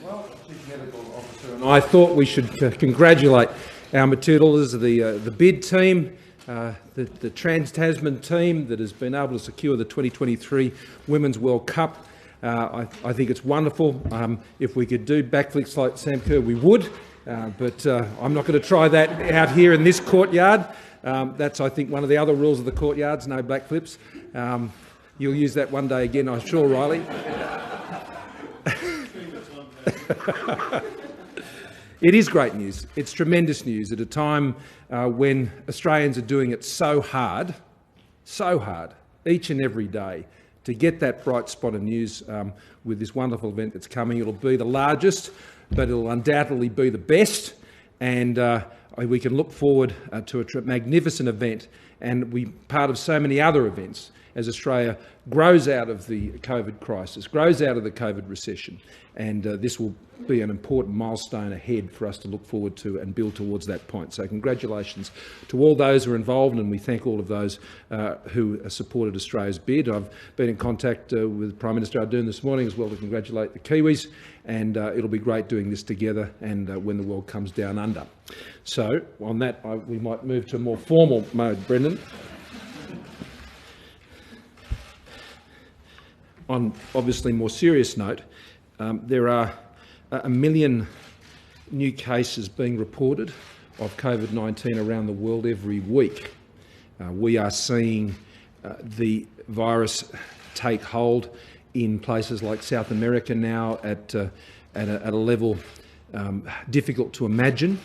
Well, Chief Medical Officer, and I thought we should congratulate our materials, the bid team, the Trans-Tasman team that has been able to secure the 2023 Women's World Cup. I think it's wonderful. If we could do backflips like Sam Kerr, we would, but I'm not going to try that out here in this courtyard. That's, I think, one of the other rules of the courtyards, no backflips. You'll use that one day again, I'm sure, Riley. It is great news. It's tremendous news at a time when Australians are doing it so hard, each and every day, to get that bright spot of news with this wonderful event that's coming. It'll be the largest, but it'll undoubtedly be the best, and we can look forward to a magnificent event and be part of so many other events as Australia grows out of the COVID crisis, grows out of the COVID recession. And this will be an important milestone ahead for us to look forward to and build towards that point. So congratulations to all those who are involved, and we thank all of those who supported Australia's bid. I've been in contact with Prime Minister Ardern this morning as well to congratulate the Kiwis, and it'll be great doing this together and when the world comes down under. So on that, we might move to a more formal mode, Brendan. On obviously more serious note, there are 1 million new cases being reported of COVID-19 around the world every week. We are seeing the virus take hold in places like South America now at a level difficult to imagine,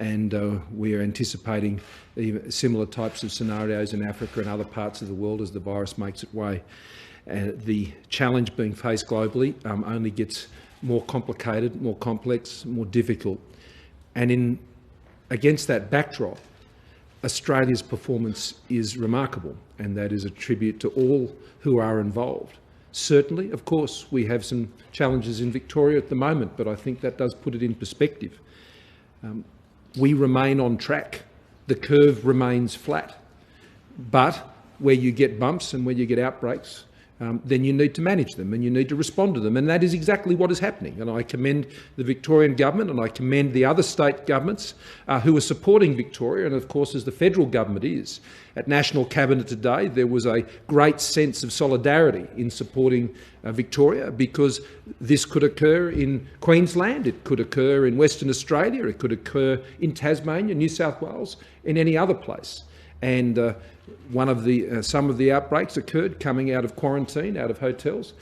and we are anticipating even similar types of scenarios in Africa and other parts of the world as the virus makes its way. The challenge being faced globally only gets more complicated, more complex, more difficult. And against that backdrop, Australia's performance is remarkable, and that is a tribute to all who are involved. Certainly, of course, we have some challenges in Victoria at the moment, but I think that does put it in perspective. We remain on track. The curve remains flat. But where you get bumps and where you get outbreaks, then you need to manage them and you need to respond to them, and that is exactly what is happening. And I commend the Victorian government and I commend the other state governments who are supporting Victoria, and of course as the federal government is. At National Cabinet today there was a great sense of solidarity in supporting Victoria, because this could occur in Queensland, it could occur in Western Australia, it could occur in Tasmania, New South Wales, in any other place. And some of the outbreaks occurred coming out of quarantine, out of hotels.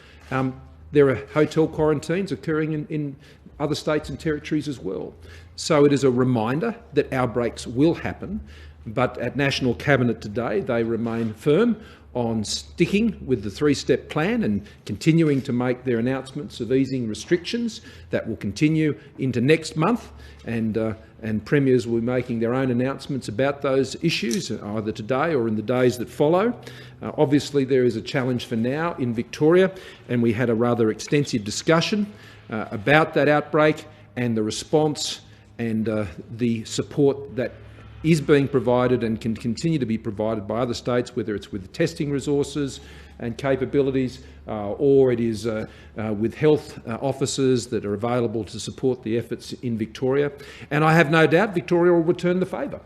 There are hotel quarantines occurring in other states and territories as well. So it is a reminder that outbreaks will happen, but at National Cabinet today they remain firm on sticking with the three-step plan and continuing to make their announcements of easing restrictions that will continue into next month, and premiers will be making their own announcements about those issues either today or in the days that follow. Obviously there is a challenge for now in Victoria, and we had a rather extensive discussion about that outbreak and the response and the support that is being provided and can continue to be provided by other states, whether it's with testing resources and capabilities or it is with health officers that are available to support the efforts in Victoria. And I have no doubt Victoria will return the favour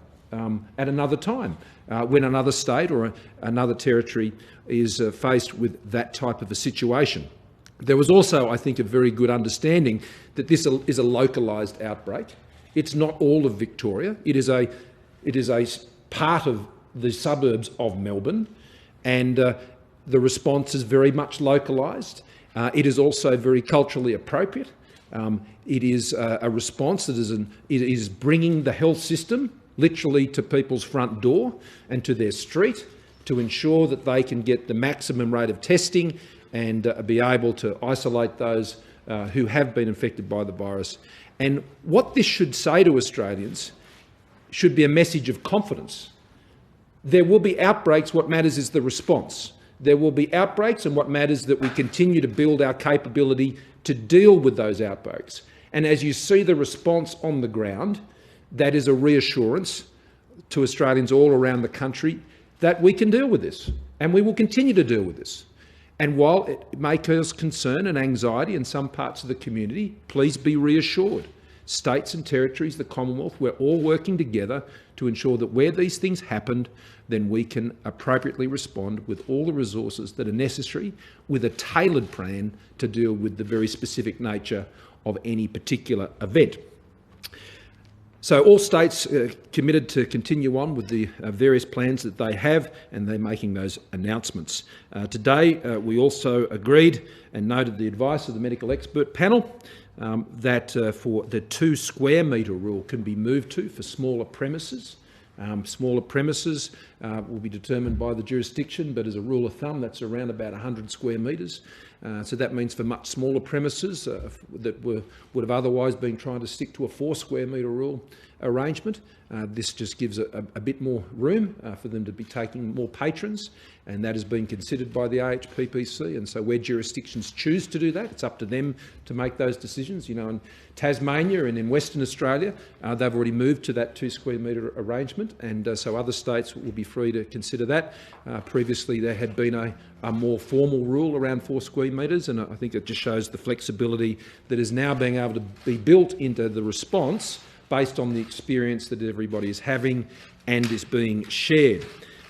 at another time when another state or another territory is faced with that type of a situation. There was also, I think, a very good understanding that this is a localised outbreak. It's not all of Victoria. It is a part of the suburbs of Melbourne, and the response is very much localised. It is also very culturally appropriate. It is a response that is bringing the health system literally to people's front door and to their street to ensure that they can get the maximum rate of testing and be able to isolate those who have been infected by the virus. And what this should say to Australians should be a message of confidence. There will be outbreaks. What matters is the response. There will be outbreaks, and what matters is that we continue to build our capability to deal with those outbreaks. And as you see the response on the ground, that is a reassurance to Australians all around the country that we can deal with this, and we will continue to deal with this. And while it may cause concern and anxiety in some parts of the community, please be reassured. States and territories, the Commonwealth, we're all working together to ensure that where these things happened, then we can appropriately respond with all the resources that are necessary, with a tailored plan to deal with the very specific nature of any particular event. So all states are committed to continue on with the various plans that they have, and they're making those announcements. Today, we also agreed and noted the advice of the medical expert panel that for the 2 square metre rule can be moved to for smaller premises. Smaller premises will be determined by the jurisdiction, but as a rule of thumb, that's around about 100 square metres. So that means for much smaller premises that would have otherwise been trying to stick to a 4 square metre rule arrangement, this just gives a bit more room for them to be taking more patrons, and that has been considered by the AHPPC. And so where jurisdictions choose to do that, it's up to them to make those decisions. You know, in Tasmania and in Western Australia, they've already moved to that 2 square metre arrangement, and so other states will be free to consider that. Previously, there had been a more formal rule around 4 square metres, and I think it just shows the flexibility that is now being able to be built into the response based on the experience that everybody is having and is being shared.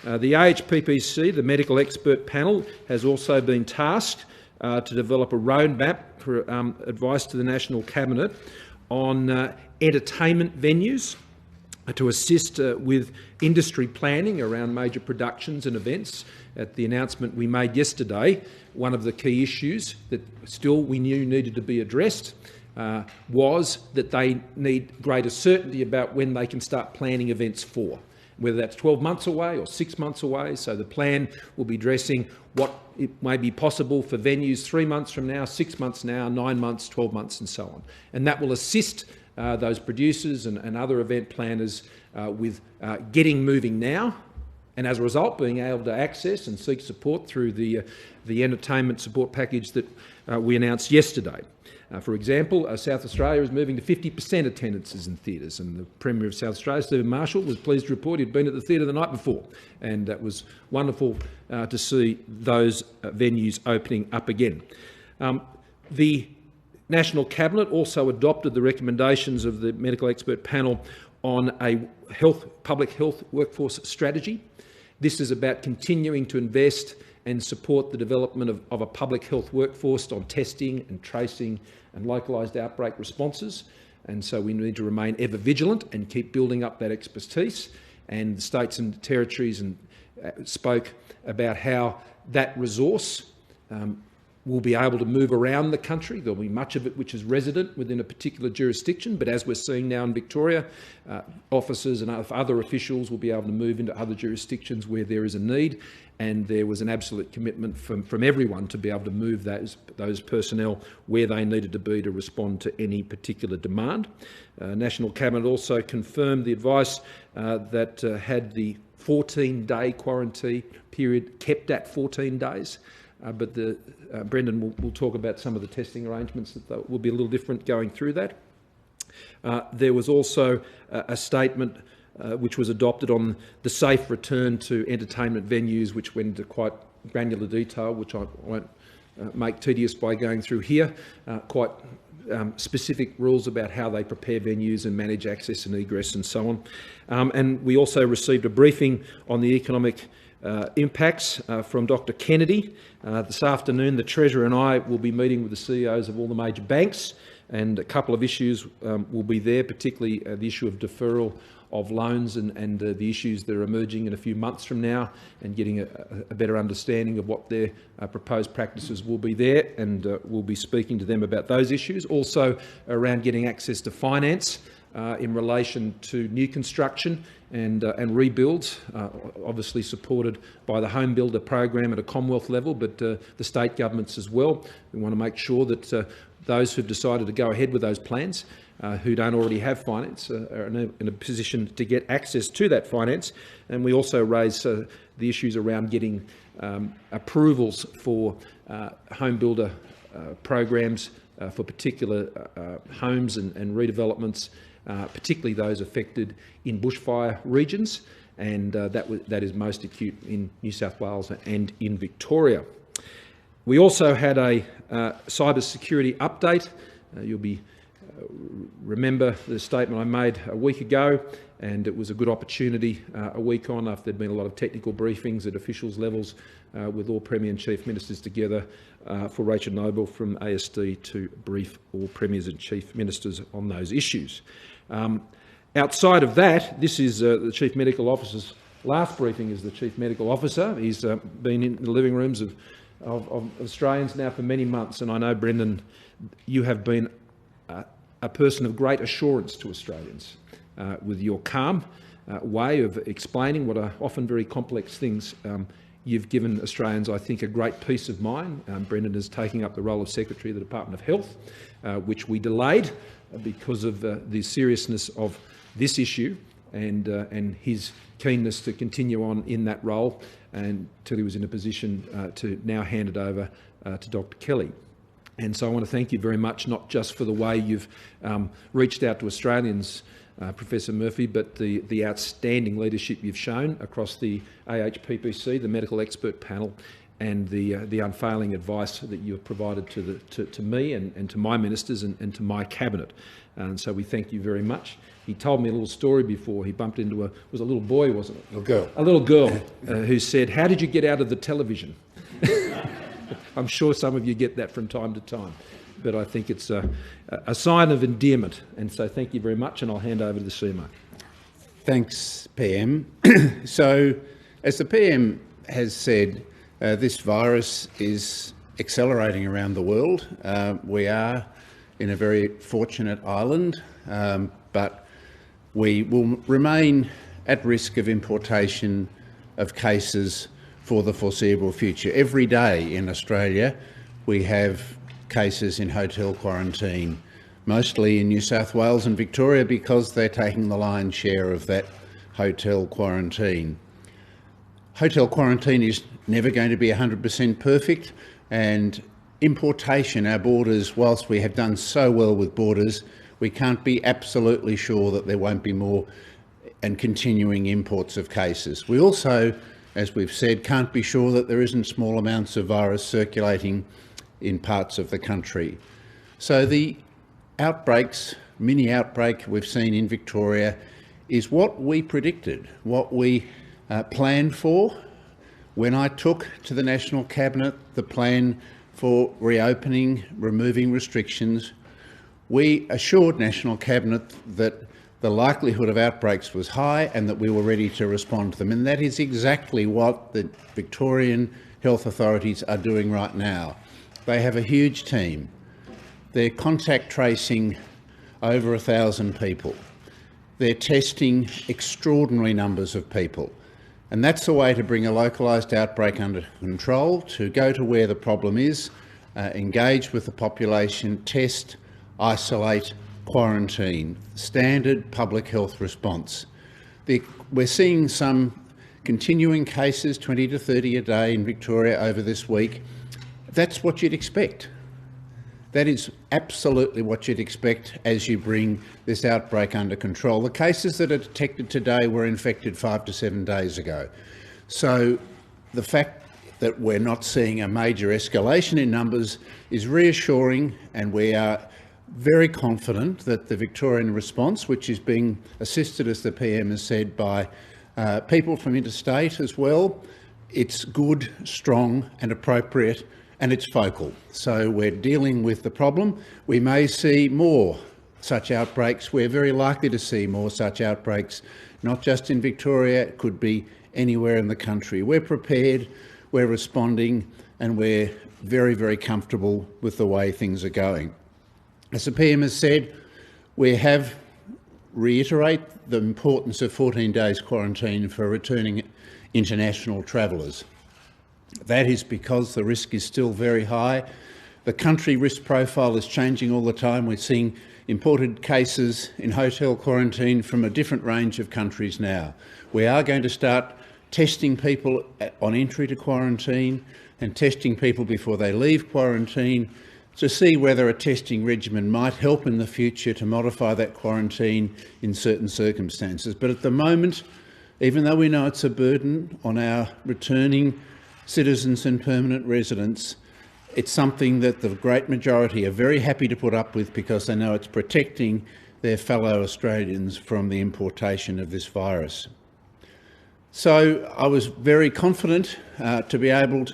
The AHPPC, the medical expert panel, has also been tasked to develop a roadmap for advice to the National Cabinet on entertainment venues to assist with industry planning around major productions and events. At the announcement we made yesterday, one of the key issues that still we knew needed to be addressed was that they need greater certainty about when they can start planning events for, whether that's 12 months away or 6 months away. So the plan will be addressing what it may be possible for venues 3 months from now, 6 months now, 9 months, 12 months and so on. And that will assist those producers and other event planners with getting moving now, and as a result being able to access and seek support through the entertainment support package that we announced yesterday. For example, South Australia is moving to 50% attendances in theatres, and the Premier of South Australia, Stephen Marshall, was pleased to report he'd been at the theatre the night before, and that was wonderful to see those venues opening up again. The National Cabinet also adopted the recommendations of the medical expert panel on a public health workforce strategy. This is about continuing to invest and support the development of a public health workforce on testing and tracing and localised outbreak responses. And so we need to remain ever vigilant and keep building up that expertise. And the states and territories spoke about how that resource will be able to move around the country. There'll be much of it which is resident within a particular jurisdiction, but as we're seeing now in Victoria, officers and other officials will be able to move into other jurisdictions where there is a need, and there was an absolute commitment from everyone to be able to move those personnel where they needed to be to respond to any particular demand. National Cabinet also confirmed the advice that had the 14-day quarantine period kept at 14 days. But Brendan will talk about some of the testing arrangements that will be a little different going through that. There was also a statement which was adopted on the safe return to entertainment venues, which went into quite granular detail, which I won't make tedious by going through here. Quite specific rules about how they prepare venues and manage access and egress and so on. And we also received a briefing on the economic impacts from Dr Kennedy. This afternoon, the Treasurer and I will be meeting with the CEOs of all the major banks, and a couple of issues will be there, particularly the issue of deferral of loans and the issues that are emerging in a few months from now, and getting a better understanding of what their proposed practices will be there, and we'll be speaking to them about those issues. Also around getting access to finance in relation to new construction and rebuilds, obviously supported by the Home Builder program at a Commonwealth level, but the state governments as well. We want to make sure that those who've decided to go ahead with those plans, who don't already have finance, are in a position to get access to that finance. And we also raise the issues around getting approvals for home builder programs for particular homes and redevelopments, particularly those affected in bushfire regions, and that is most acute in New South Wales and in Victoria. We also had a cyber security update. You'll remember the statement I made a week ago, and it was a good opportunity a week on, after there'd been a lot of technical briefings at officials levels with all Premier and Chief Ministers together, for Rachel Noble from ASD to brief all Premiers and Chief Ministers on those issues. Outside of that, this is the Chief Medical Officer's last briefing as the Chief Medical Officer. He's been in the living rooms of Australians now for many months, and I know, Brendan, you have been a person of great assurance to Australians with your calm way of explaining what are often very complex things. You've given Australians, I think, a great peace of mind. Brendan is taking up the role of Secretary of the Department of Health, which we delayed because of the seriousness of this issue and his keenness to continue on in that role until he was in a position to now hand it over to Dr. Kelly. And so I want to thank you very much, not just for the way you've reached out to Australians, Professor Murphy, but the outstanding leadership you've shown across the AHPPC, the medical expert panel, and the unfailing advice that you have provided to me and to my ministers and to my cabinet. And so we thank you very much. He told me a little story before. He bumped into a little boy, wasn't it? A little girl who said, "How did you get out of the television?" I'm sure some of you get that from time to time, but I think it's a sign of endearment. And so thank you very much, and I'll hand over to the CMO. Thanks, PM. So, as the PM has said, this virus is accelerating around the world. We are in a very fortunate island, but we will remain at risk of importation of cases for the foreseeable future. Every day in Australia we have cases in hotel quarantine, mostly in New South Wales and Victoria, because they're taking the lion's share of that hotel quarantine. Hotel quarantine is never going to be 100% perfect, and importation, our borders, whilst we have done so well with borders, we can't be absolutely sure that there won't be more and continuing imports of cases. We also, as we've said, can't be sure that there isn't small amounts of virus circulating in parts of the country. So the outbreaks, mini outbreak we've seen in Victoria, is what we predicted, what we planned for. When I took to the National Cabinet the plan for reopening, removing restrictions, we assured National Cabinet that the likelihood of outbreaks was high and that we were ready to respond to them. And that is exactly what the Victorian health authorities are doing right now. They have a huge team. They're contact tracing over 1,000 people. They're testing extraordinary numbers of people. And that's the way to bring a localised outbreak under control, to go to where the problem is, engage with the population, test, isolate, quarantine, standard public health response. We're seeing some continuing cases, 20 to 30 a day in Victoria over this week. That's what you'd expect. That is absolutely what you'd expect as you bring this outbreak under control. The cases that are detected today were infected 5 to 7 days ago. So the fact that we're not seeing a major escalation in numbers is reassuring, and we are very confident that the Victorian response, which is being assisted, as the PM has said, by people from interstate as well, it's good, strong and appropriate, and it's focal. So we're dealing with the problem. We may see more such outbreaks. We're very likely to see more such outbreaks, not just in Victoria, it could be anywhere in the country. We're prepared, we're responding, and we're very, very comfortable with the way things are going. As the PM has said, we have reiterate the importance of 14 days quarantine for returning international travellers. That is because the risk is still very high. The country risk profile is changing all the time. We're seeing imported cases in hotel quarantine from a different range of countries now. We are going to start testing people on entry to quarantine and testing people before they leave quarantine to see whether a testing regimen might help in the future to modify that quarantine in certain circumstances. But at the moment, even though we know it's a burden on our returning citizens and permanent residents, it's something that the great majority are very happy to put up with because they know it's protecting their fellow Australians from the importation of this virus. So I was very confident to be able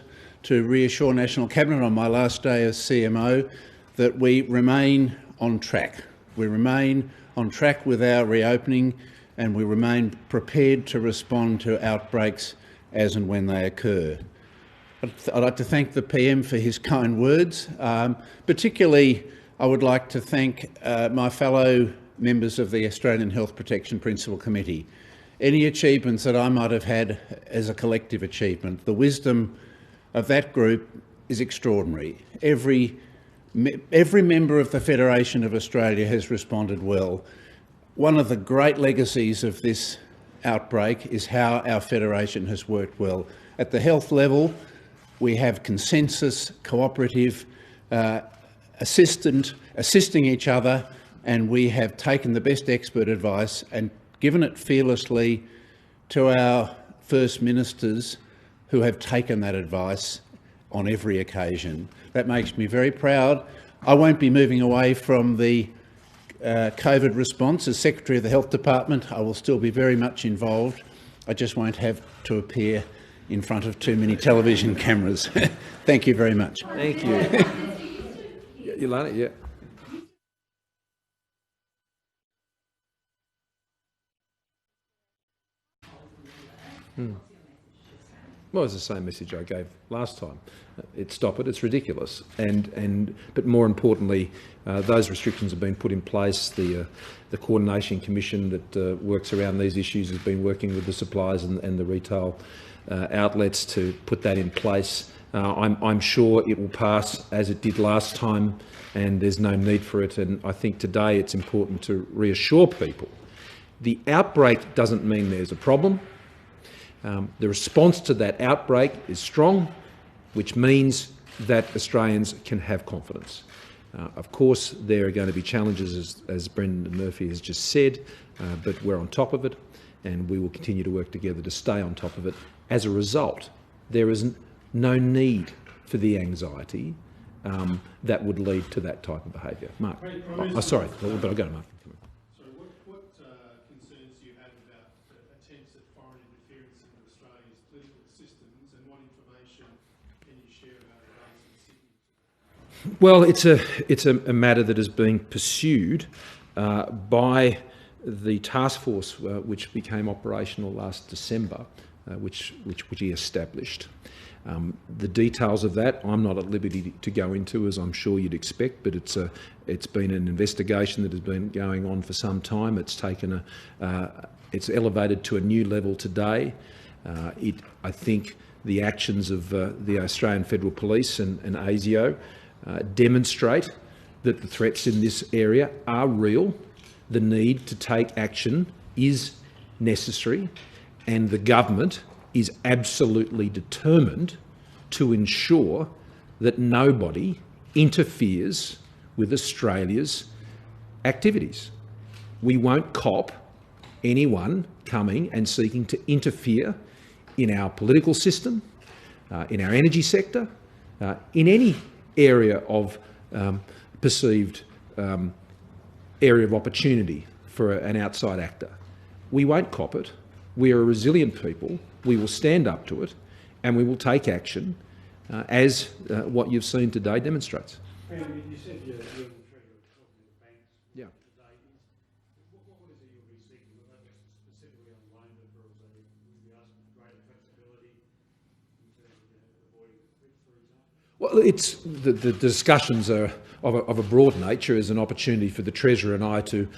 to reassure National Cabinet on my last day as CMO that we remain on track. We remain on track with our reopening and we remain prepared to respond to outbreaks as and when they occur. I'd like to thank the PM for his kind words. Particularly, I would like to thank my fellow members of the Australian Health Protection Principal Committee. Any achievements that I might have had as a collective achievement, the wisdom of that group is extraordinary. Every member of the Federation of Australia has responded well. One of the great legacies of this outbreak is how our Federation has worked well. At the health level, we have consensus, cooperative, assisting each other, and we have taken the best expert advice and given it fearlessly to our First Ministers who have taken that advice on every occasion. That makes me very proud. I won't be moving away from the COVID response. As Secretary of the Health Department, I will still be very much involved. I just won't have to appear in front of too many television cameras. Thank you very much. Thank you. Yolanda, yeah. Well, it's the same message I gave last time. Stop it. It's ridiculous. But more importantly, those restrictions have been put in place. The coordination commission that works around these issues has been working with the suppliers and the retail outlets to put that in place. I'm sure it will pass as it did last time, and there's no need for it. And I think today it's important to reassure people. The outbreak doesn't mean there's a problem. The response to that outbreak is strong, which means that Australians can have confidence. Of course, there are going to be challenges, as Brendan Murphy has just said, but we're on top of it, and we will continue to work together to stay on top of it. As a result, there is no need for the anxiety that would lead to that type of behaviour. Mark. Sorry, but I'll go to Mark. Well, it's a matter that is being pursued by the task force which became operational last December, which he established. The details of that I'm not at liberty to go into, as I'm sure you'd expect, but it's been an investigation that has been going on for some time. It's taken it's elevated to a new level today. I think the actions of the Australian Federal Police and ASIO demonstrate that the threats in this area are real. The need to take action is necessary, and the government is absolutely determined to ensure that nobody interferes with Australia's activities. We won't cop anyone coming and seeking to interfere in our political system, in our energy sector, in any area of perceived area of opportunity for an outside actor. We won't cop it. We are a resilient people. We will stand up to it, and we will take action as what you've seen today demonstrates. You said you're the Treasurer talking to banks today. What is it you'll be seeking, specifically on loan deferrals? Will you be asking for greater flexibility in terms of avoiding threats, for example? Well, it's the discussions are of a broad nature, as an opportunity for the Treasurer and I to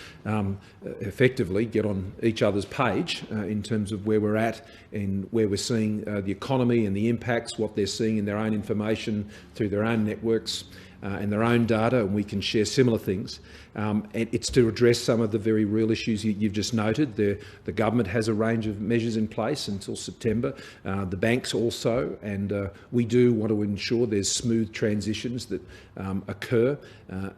effectively get on each other's page in terms of where we're at and where we're seeing the economy and the impacts, what they're seeing in their own information through their own networks and their own data, and we can share similar things. And it's to address some of the very real issues you've just noted. The government has a range of measures in place until September, the banks also, and we do want to ensure there's smooth transitions that occur.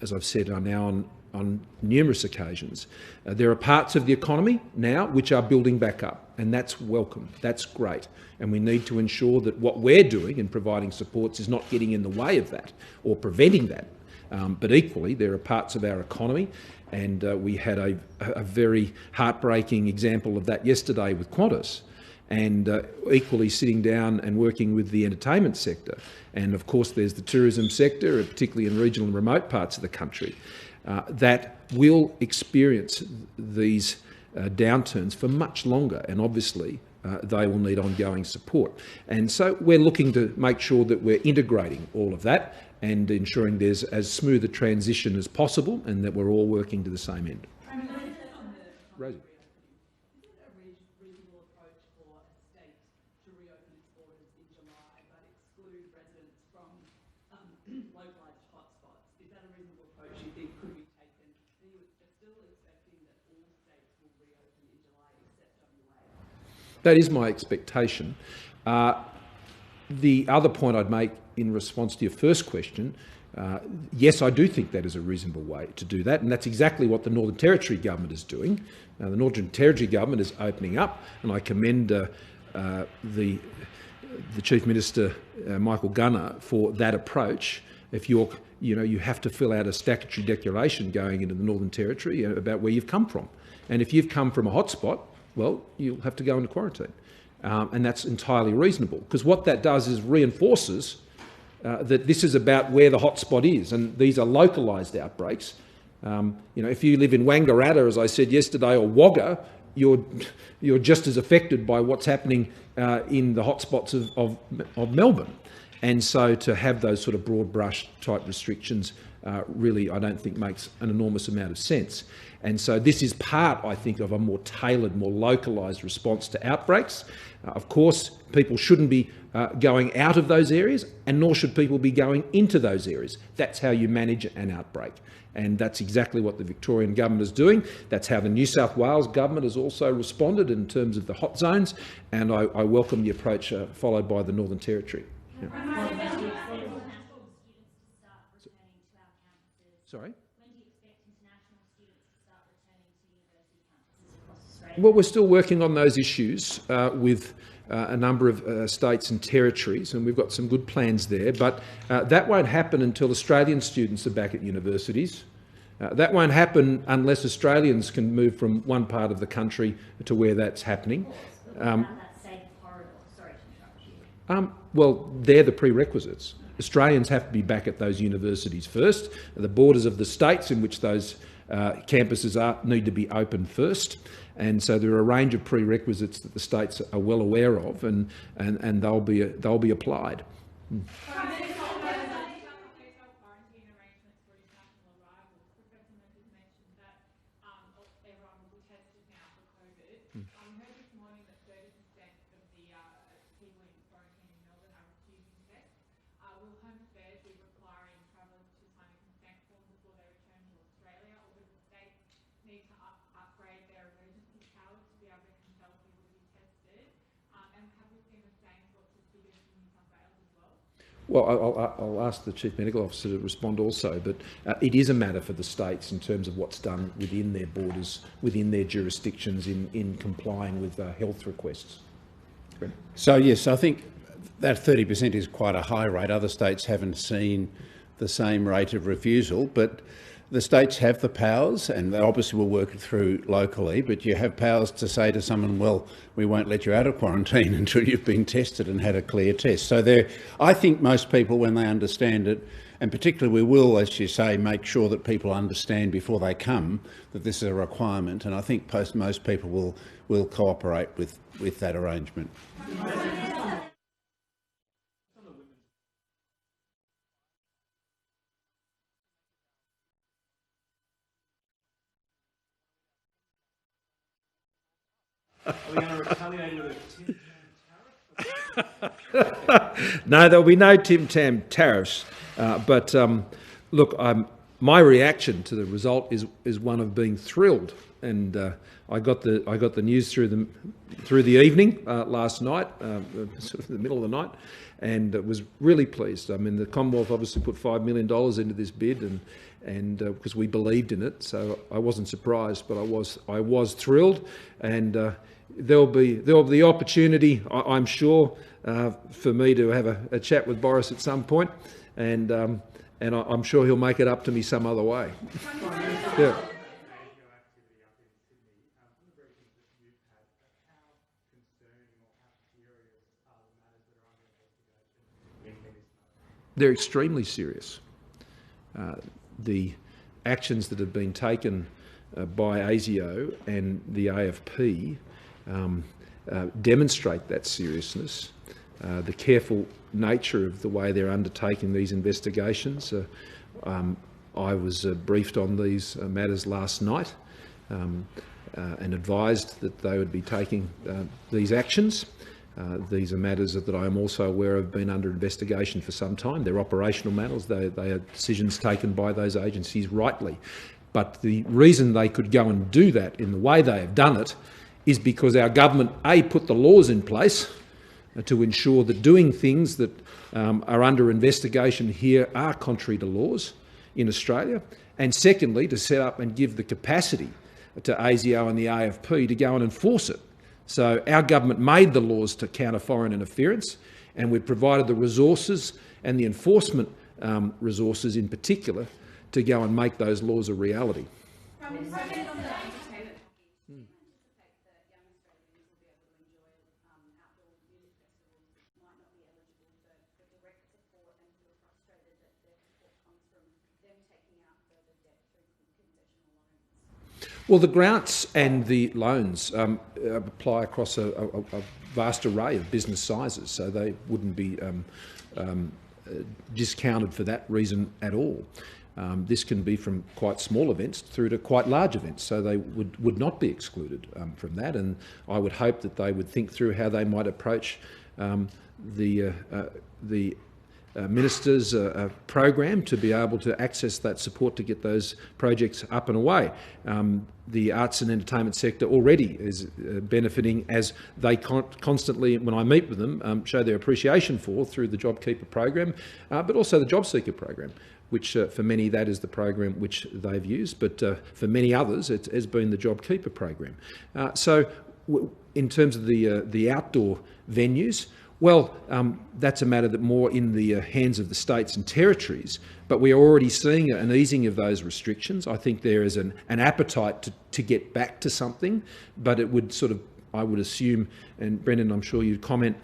As I've said, I'm now on on numerous occasions. There are parts of the economy now which are building back up, and that's welcome. That's great. And we need to ensure that what we're doing in providing supports is not getting in the way of that or preventing that. But equally, there are parts of our economy, and we had a very heartbreaking example of that yesterday with Qantas, and equally sitting down and working with the entertainment sector. And of course there's the tourism sector, particularly in regional and remote parts of the country, that will experience these downturns for much longer, and obviously they will need ongoing support. And so we're looking to make sure that we're integrating all of that and ensuring there's as smooth a transition as possible and that we're all working to the same end. Rosie. That is my expectation. The other point I'd make in response to your first question, yes, I do think that is a reasonable way to do that, and that's exactly what the Northern Territory government is doing. The Northern Territory government is opening up, and I commend the Chief Minister, Michael Gunner, for that approach. If you have to fill out a statutory declaration going into the Northern Territory about where you've come from, and if you've come from a hotspot, well, you'll have to go into quarantine. And that's entirely reasonable, because what that does is reinforces that this is about where the hotspot is, and these are localised outbreaks. If you live in Wangaratta, as I said yesterday, or Wagga, you're just as affected by what's happening in the hotspots of Melbourne. And so to have those sort of broad brush type restrictions really, I don't think, makes an enormous amount of sense. And so this is part, I think, of a more tailored, more localised response to outbreaks. Of course, people shouldn't be going out of those areas, and nor should people be going into those areas. That's how you manage an outbreak. And that's exactly what the Victorian government is doing. That's how the New South Wales government has also responded in terms of the hot zones. And I welcome the approach followed by the Northern Territory. Yeah. Sorry? Well, we're still working on those issues with a number of states and territories, and we've got some good plans there. But that won't happen until Australian students are back at universities. That won't happen unless Australians can move from one part of the country to where that's happening. Well, they're the prerequisites. Australians have to be back at those universities first. The borders of the states in which those campuses need to be open first. And so there are a range of prerequisites that the states are well aware of, and they'll be applied. Well, I'll ask the Chief Medical Officer to respond also, but it is a matter for the states in terms of what's done within their borders, within their jurisdictions in complying with health requests. So yes, I think that 30% is quite a high rate. Other states haven't seen the same rate of refusal, but the states have the powers, and they obviously will work it through locally, but you have powers to say to someone, well, we won't let you out of quarantine until you've been tested and had a clear test. So I think most people, when they understand it, and particularly we will, as you say, make sure that people understand before they come that this is a requirement, and I think most people will cooperate with that arrangement. Are we going to retaliate with a Tim Tam tariff? No, there'll be no Tim Tam tariffs. But look, my reaction to the result is one of being thrilled and I got the news through the evening last night, sort of in the middle of the night, and was really pleased. I mean, the Commonwealth obviously put $5 million into this bid, and because we believed in it, so I wasn't surprised, but I was thrilled, and there'll be the opportunity, I'm sure, for me to have a chat with Boris at some point, and I'm sure he'll make it up to me some other way. Yeah. They're extremely serious. The actions that have been taken by ASIO and the AFP demonstrate that seriousness, the careful nature of the way they're undertaking these investigations. I was briefed on these matters last night and advised that they would be taking these actions. These are matters that I am also aware have been under investigation for some time. They're operational matters. They are decisions taken by those agencies rightly. But the reason they could go and do that in the way they have done it is because our government, A, put the laws in place to ensure that doing things that are under investigation here are contrary to laws in Australia, and secondly, to set up and give the capacity to ASIO and the AFP to go and enforce it. So our government made the laws to counter foreign interference, and we've provided the resources and the enforcement resources in particular to go and make those laws a reality. Prime Minister, on the entertainment package, do you anticipate that young Australians will be able to enjoy outdoor music festivals that might not be eligible for direct support, and feel frustrated that their support comes from them taking out further debt through concessional loans? Well, the grants and the loans apply across a vast array of business sizes, so they wouldn't be discounted for that reason at all. This can be from quite small events through to quite large events, so they would not be excluded from that. And I would hope that they would think through how they might approach the Minister's program to be able to access that support to get those projects up and away. The arts and entertainment sector already is benefiting, as they constantly, when I meet with them, show their appreciation for through the JobKeeper program, but also the JobSeeker program, which for many that is the program which they've used, but for many others it has been the JobKeeper program. So in terms of the outdoor venues, well, that's a matter that more in the hands of the states and territories, but we are already seeing an easing of those restrictions. I think there is an appetite to get back to something, but it would sort of, I would assume, and Brendan, I'm sure you'd comment,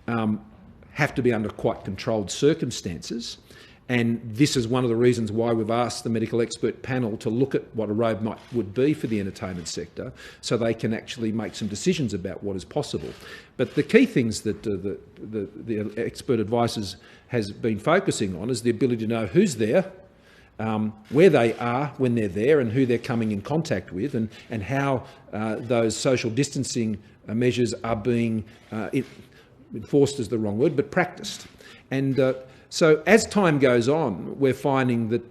have to be under quite controlled circumstances. And this is one of the reasons why we've asked the medical expert panel to look at what a roadmap would be for the entertainment sector, so they can actually make some decisions about what is possible. But the key things that the expert advice has been focusing on is the ability to know who's there, where they are when they're there and who they're coming in contact with, and how those social distancing measures are being enforced is the wrong word, but practiced. And so as time goes on, we're finding that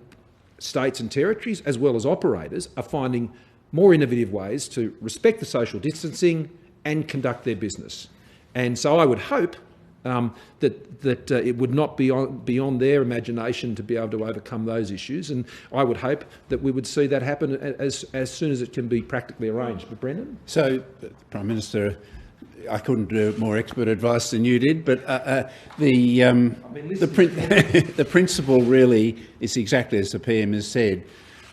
states and territories, as well as operators, are finding more innovative ways to respect the social distancing and conduct their business. And so I would hope that it would not be beyond their imagination to be able to overcome those issues. And I would hope that we would see that happen as soon as it can be practically arranged. But Brendan? So, Prime Minister, I couldn't do more expert advice than you did, but the principle really is exactly as the PM has said,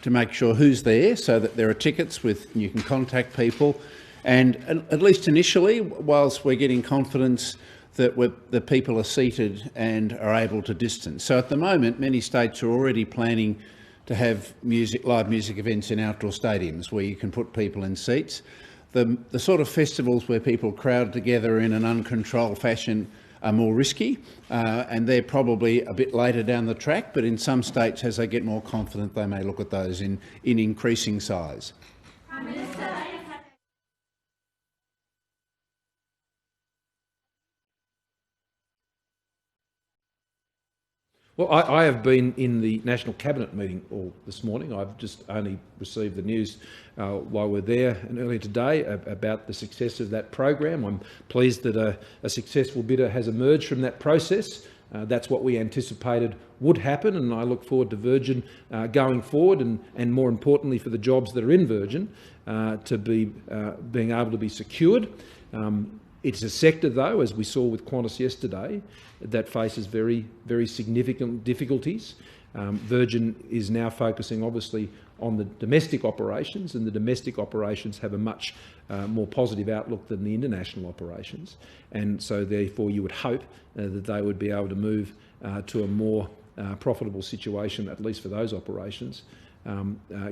to make sure who's there, so that there are tickets with you can contact people, and at least initially, whilst we're getting confidence that the people are seated and are able to distance. So at the moment, many states are already planning to have live music events in outdoor stadiums where you can put people in seats. The sort of festivals where people crowd together in an uncontrolled fashion are more risky, and they're probably a bit later down the track, but in some states, as they get more confident, they may look at those in increasing size. Prime Minister. Well, I have been in the National Cabinet meeting all this morning. I've just only received the news while we're there and earlier today about the success of that program. I'm pleased that a successful bidder has emerged from that process. That's what we anticipated would happen, and I look forward to Virgin going forward and more importantly for the jobs that are in Virgin to be being able to be secured. It's a sector, though, as we saw with Qantas yesterday, that faces very, very significant difficulties. Virgin is now focusing, obviously, on the domestic operations, and the domestic operations have a much more positive outlook than the international operations. And so, therefore, you would hope that they would be able to move to a more profitable situation, at least for those operations,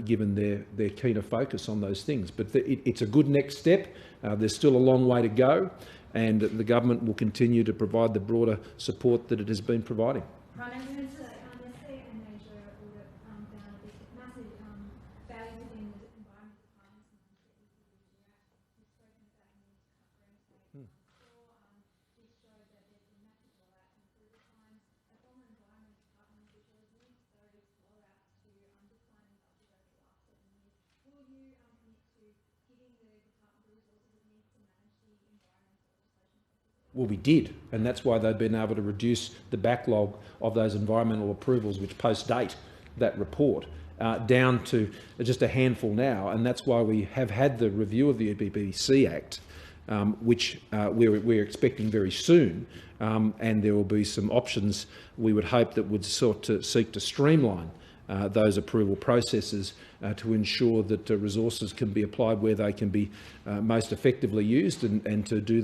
given their keener focus on those things. But it's a good next step. There's still a long way to go, and the government will continue to provide the broader support that it has been providing. Prime Minister, they say a major audit found a massive failures within the environment departments and the you've spoken about the need to cut red tape. This showed that there's been massive rollout and through the times a former environment department official has linked those rollouts to declining budget over the last 7 years. Will you commit to giving the department the resources it needs to manage the environmental legislation? Well, we did, and that's why they've been able to reduce the backlog of those environmental approvals which post-date that report down to just a handful now, and that's why we have had the review of the EPBC Act, which we're expecting very soon, and there will be some options we would hope that would seek to streamline those approval processes to ensure that resources can be applied where they can be most effectively used, and to do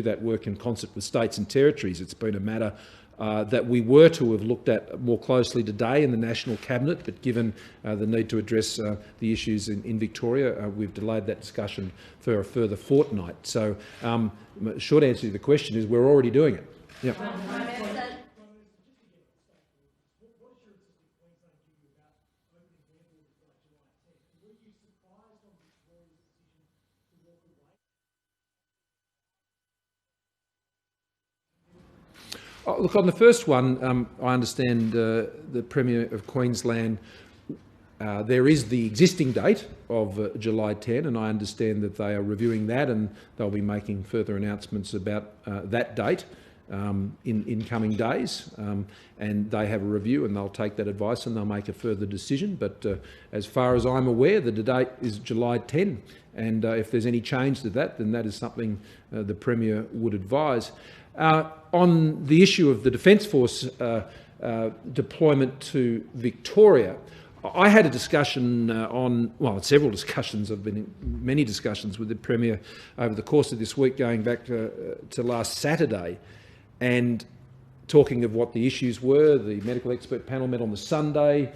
that work in concert with states and territories. It's been a matter that we were to have looked at more closely today in the National Cabinet, but given the need to address the issues in Victoria, we've delayed that discussion for a further fortnight. So, short answer to the question is we're already doing it. Yeah. Look, on the first one, I understand the Premier of Queensland, there is the existing date of July 10, and I understand that they are reviewing that, and they'll be making further announcements about that date in coming days. And they have a review, and they'll take that advice and they'll make a further decision. But as far as I'm aware, the date is July 10, and if there's any change to that, then that is something the Premier would advise. On the issue of the Defence Force deployment to Victoria, I had a discussion several discussions. I've been in many discussions with the Premier over the course of this week, going back to last Saturday, and talking of what the issues were. The medical expert panel met on the Sunday.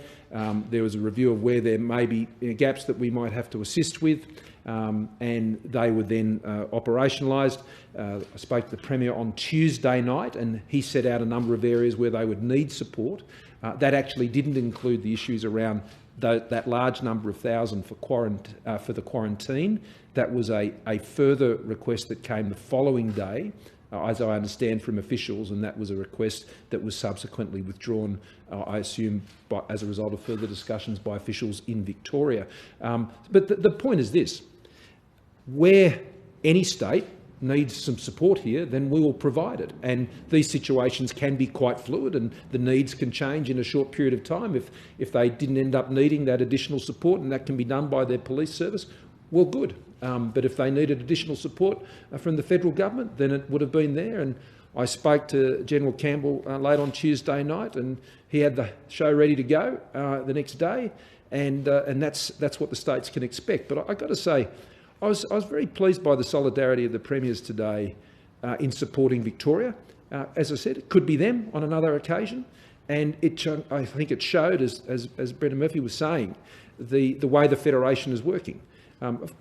There was a review of where there may be gaps that we might have to assist with, and they were then operationalised. I spoke to the Premier on Tuesday night, and he set out a number of areas where they would need support. That actually didn't include the issues around that large number of thousand for the quarantine. That was a further request that came the following day, as I understand from officials, and that was a request that was subsequently withdrawn, I assume, as a result of further discussions by officials in Victoria. But the point is this: where any state needs some support here, then we will provide it. And these situations can be quite fluid, and the needs can change in a short period of time. If they didn't end up needing that additional support, and that can be done by their police service, well, good. But if they needed additional support from the federal government, then it would have been there. And I spoke to General Campbell late on Tuesday night, and he had the show ready to go the next day, and that's what the states can expect. But I've got to say, I was very pleased by the solidarity of the premiers today in supporting Victoria. As I said, it could be them on another occasion, and I think it showed, as Brendan Murphy was saying, the way the federation is working.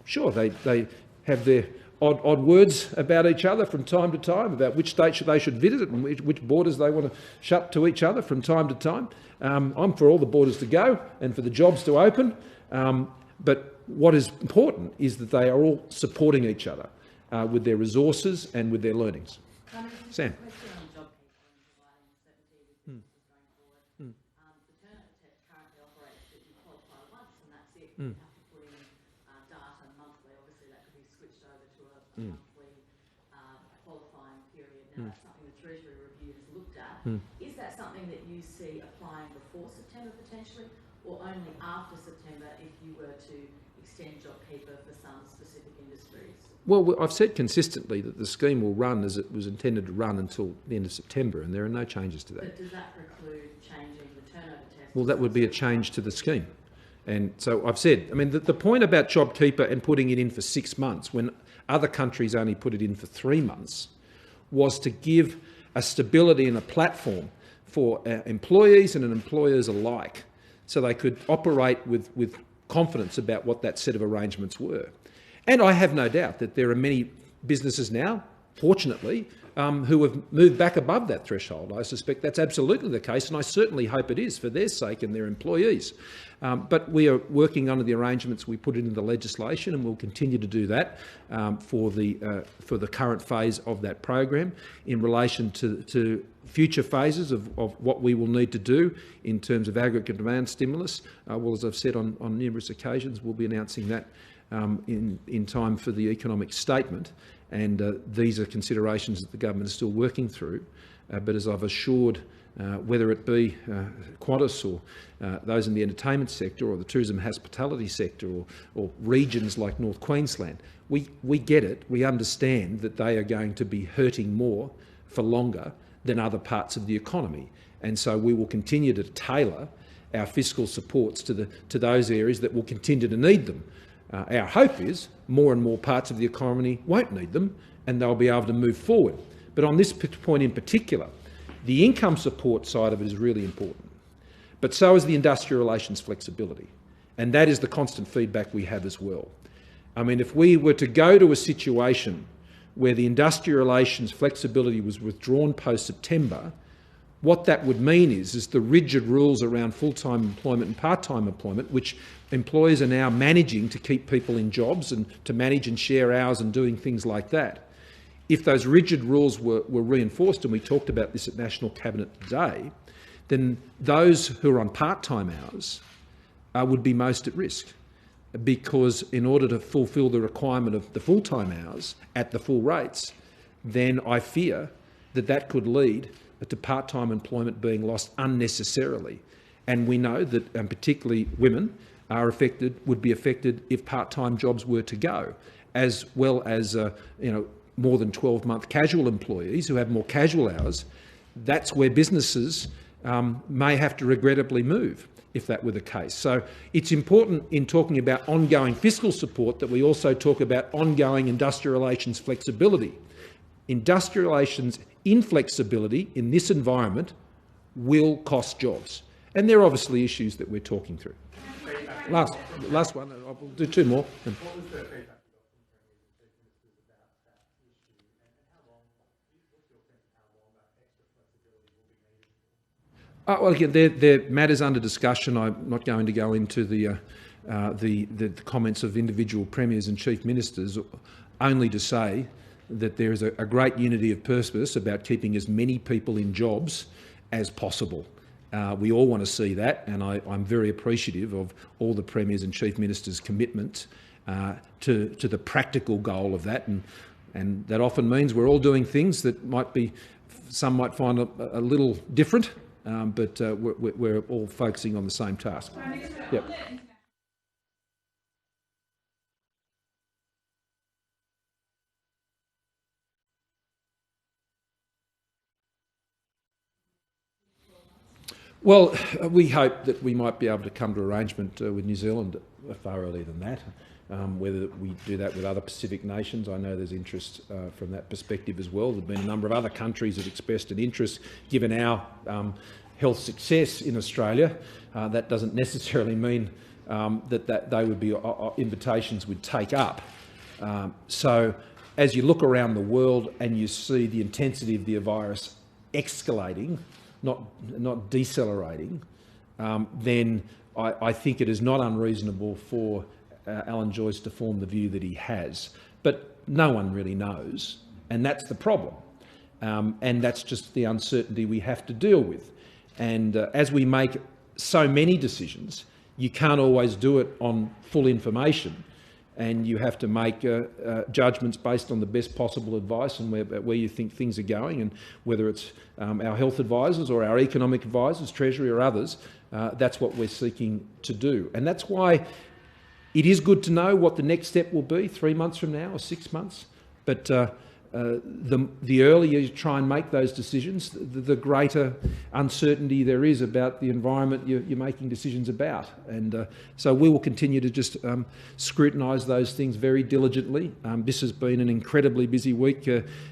Sure, they have their odd words about each other from time to time, about which states they should visit and which borders they want to shut to each other from time to time. I'm for all the borders to go and for the jobs to open, but what is important is that they are all supporting each other with their resources and with their learnings. Sam. You have to put in data monthly. Obviously, that could be switched over to a monthly qualifying period. Now, that's something the Treasury Review has looked at. Is that something that you see applying before September potentially, or only after September if you were to extend JobKeeper for some specific industries? Well, I've said consistently that the scheme will run as it was intended to run until the end of September, and there are no changes to that. But does that preclude changing the turnover test? Well, that would be a change to the scheme. And so I've said, I mean, the point about JobKeeper and putting it in for 6 months when other countries only put it in for 3 months was to give a stability and a platform for employees and employers alike so they could operate with confidence about what that set of arrangements were. And I have no doubt that there are many businesses now, fortunately, who have moved back above that threshold. I suspect that's absolutely the case, and I certainly hope it is for their sake and their employees. But we are working under the arrangements we put into the legislation, and we'll continue to do that for the current phase of that program in relation to future phases of what we will need to do in terms of aggregate demand stimulus. Well, as I've said on numerous occasions, we'll be announcing that in time for the economic statement, and these are considerations that the government is still working through. But as I've assured, whether it be Qantas or those in the entertainment sector or the tourism hospitality sector or regions like North Queensland, we get it. We understand that they are going to be hurting more for longer than other parts of the economy, and so we will continue to tailor our fiscal supports to those areas that will continue to need them. Our hope is more and more parts of the economy won't need them and they'll be able to move forward. But on this point in particular, the income support side of it is really important. But so is the industrial relations flexibility. And that is the constant feedback we have as well. I mean, if we were to go to a situation where the industrial relations flexibility was withdrawn post-September, what that would mean is the rigid rules around full-time employment and part-time employment, which employers are now managing to keep people in jobs and to manage and share hours and doing things like that. If those rigid rules were reinforced, and we talked about this at National Cabinet today, then those who are on part-time hours would be most at risk, because in order to fulfil the requirement of the full-time hours at the full rates, then I fear that could lead to part-time employment being lost unnecessarily. And we know that particularly women would be affected if part-time jobs were to go, as well as more than 12-month casual employees who have more casual hours. That's where businesses may have to regrettably move if that were the case. So it's important in talking about ongoing fiscal support that we also talk about ongoing industrial relations flexibility. Industrial relations inflexibility in this environment will cost jobs. And there are obviously issues that we're talking through. Last one, I'll do two more. What was the feedback you got from premiers and chief ministers about that issue, and how long, what's your sense of how long that extra flexibility will be needed for? Well, again, they're matters under discussion. I'm not going to go into the comments of individual premiers and chief ministers, only to say that there is a great unity of purpose about keeping as many people in jobs as possible. We all want to see that, and I'm very appreciative of all the premiers and chief ministers' commitment to the practical goal of that, and that often means we're all doing things that some might find a little different, but we're all focusing on the same task. Yep. Well, we hope that we might be able to come to arrangement with New Zealand far earlier than that. Whether we do that with other Pacific nations, I know there's interest from that perspective as well. There have been a number of other countries that expressed an interest, given our health success in Australia. That doesn't necessarily mean that they would be invitations we'd take up. So as you look around the world and you see the intensity of the virus escalating, not decelerating, then I think it is not unreasonable for Alan Joyce to form the view that he has. But no one really knows, and that's the problem. And that's just the uncertainty we have to deal with. And as we make so many decisions, you can't always do it on full information, and you have to make judgments based on the best possible advice and where you think things are going, and whether it's our health advisors or our economic advisors, Treasury or others, that's what we're seeking to do. And that's why it is good to know what the next step will be 3 months from now or 6 months, but the earlier you try and make those decisions, the greater uncertainty there is about the environment you're making decisions about. And so we will continue to just scrutinise those things very diligently. This has been an incredibly busy week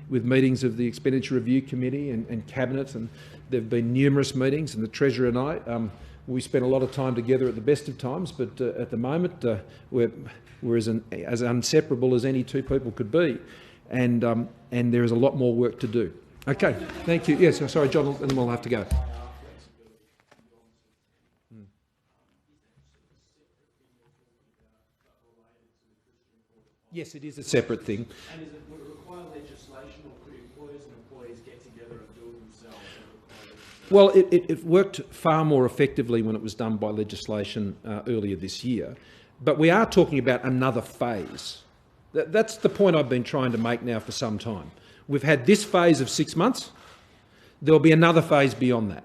with meetings of the Expenditure Review Committee and Cabinet, and there have been numerous meetings, and the Treasurer and I, we spent a lot of time together at the best of times, but at the moment we're as inseparable as any two people could be. And there is a lot more work to do. Okay, thank you. Yes, sorry, John, and then we'll have to go. Yes, it is a separate thing. And would it require legislation, or could employers and employees get together and do it themselves? Well, it worked far more effectively when it was done by legislation earlier this year. But we are talking about another phase. That's the point I've been trying to make now for some time. We've had this phase of 6 months. There'll be another phase beyond that.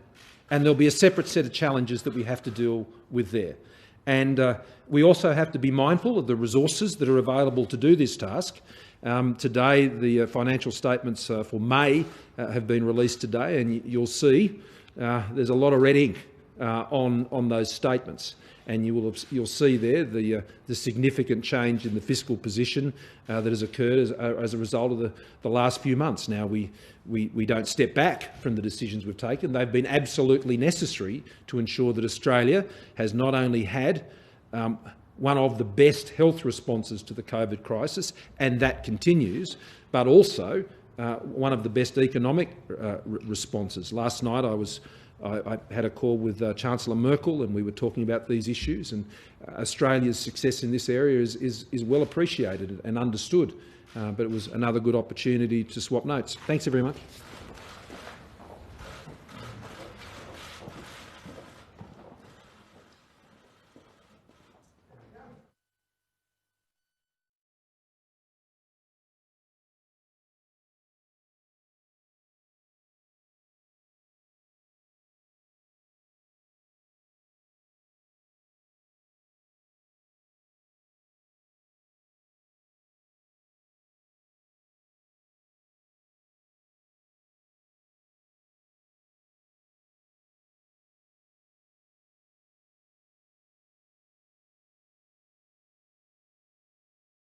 And there'll be a separate set of challenges that we have to deal with there. And we also have to be mindful of the resources that are available to do this task. Today, the financial statements for May have been released today, and you'll see there's a lot of red ink on those statements. And you'll see there the significant change in the fiscal position that has occurred as a result of the last few months. Now, we don't step back from the decisions we've taken. They've been absolutely necessary to ensure that Australia has not only had one of the best health responses to the COVID crisis, and that continues, but also one of the best economic responses. Last night I had a call with Chancellor Merkel, and we were talking about these issues, and Australia's success in this area is well appreciated and understood, but it was another good opportunity to swap notes. Thanks very much.